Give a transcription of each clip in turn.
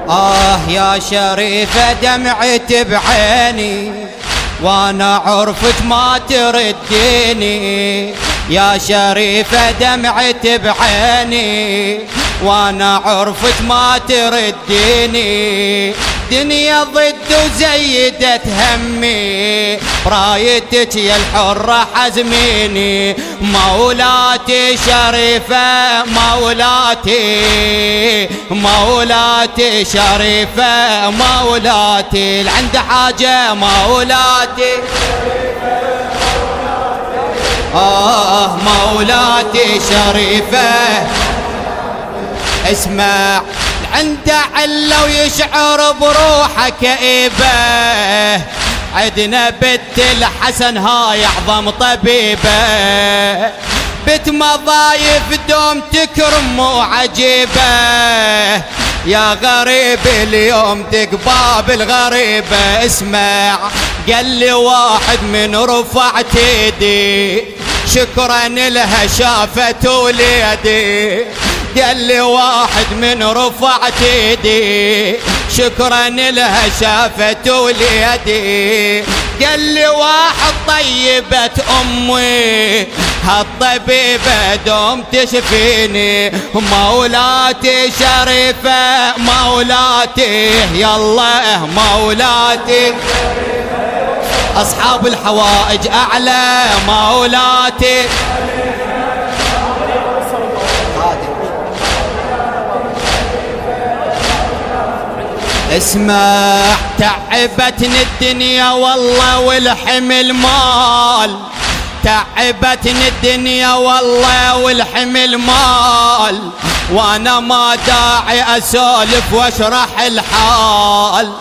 يا شريفة دمعت بعيني وانا عرفت ما ترديني. يا شريفة دمعت بعيني وانا عرفت ما ترديني. دنيا ضد وزيدت همي برايتك يا الحرة حزميني. مولاتي شريفة مولاتي شريفة مولاتي العند حاجة مولاتي. مولاتي شريفة اسمع عند عله ويشعر بروحه كئيبة. عدنا بنت الحسن هاي اعظم طبيبة. بنت مضايف دوم تكرم وعجيبة. يا غريب اليوم تقباب الغريبة. اسمع قال لي واحد من رفعت ايدي شكرا لها شافت وليدي. قال لي واحد من رفعت ايدي شكرا لها شافت وليدي. قال لي واحد طيبة امي هالطبيبة دوم تشفيني. مولاتي شريفة مولاتي يلا مولاتي. اصحاب الحوائج اعلى مولاتي. اسمع تعبتني الدنيا والله والحمل مال. تعبتني الدنيا والله والحمل مال. وانا ما داعي اسولف واشرح الحال.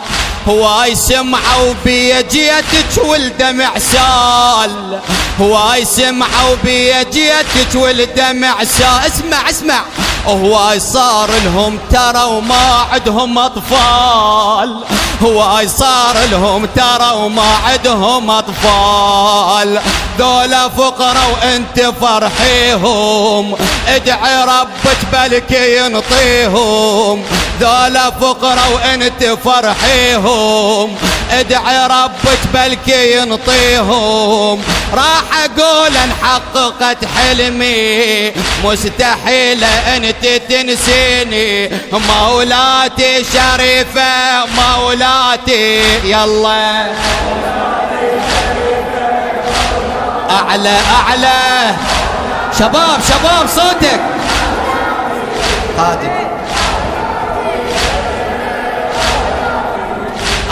هواي سمعوا بي جيتك والدمع سال. هواي سمعوا بي جيتك والدمع سال. اسمع هواي صار لهم ترى وما عندهم اطفال. هواي صار لهم ترى وما عندهم اطفال. ذولا فقرا وانت فرحيهم ادعي ربك بلكي ينطيهم. ذولا فقرا وانت فرحيهم ادعي ربك بلكي ينطيهم. راح اقول ان حققت حلمي مستحيل انت تنسيني. مولاتي شريفة مولاتي يلا اعلى اعلى. شباب صوتك قادم.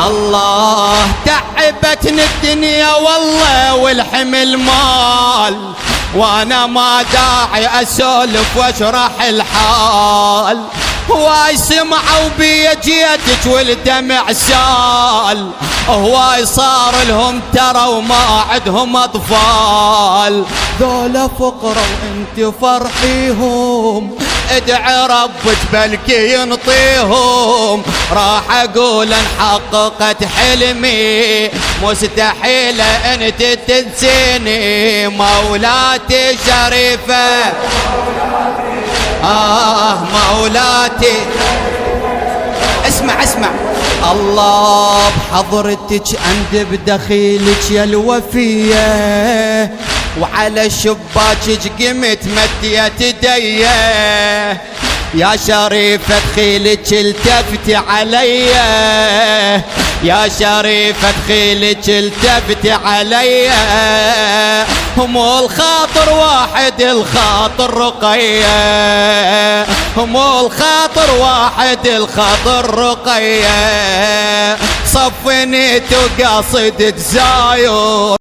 الله تعبتني الدنيا والله والحمل مال. وانا ما داعي اسولف واشرح الحال. هواي سمعوا بي جيتك والدمع سال. هواي صار لهم ترى وما عندهم اطفال. ذولا فقرا وانت فرحيهم ادعي ربك بلكي ينطيهم. راح اقول ان حققت حلمي مستحيل انت تنسيني. مولاتي شريفة مولاتي. اسمع الله بحضرتك عند بدخيلك يا الوفية. وعلى شباكك قمت مديت ايديه. يا شريفة دخيلك التفتي عليا. يا شريفة دخيلك التفتي عليا. مو الخاطر واحد الخاطر رقية. مو الخاطر واحد الخاطر رقية. صفنيت وقاصدك زاير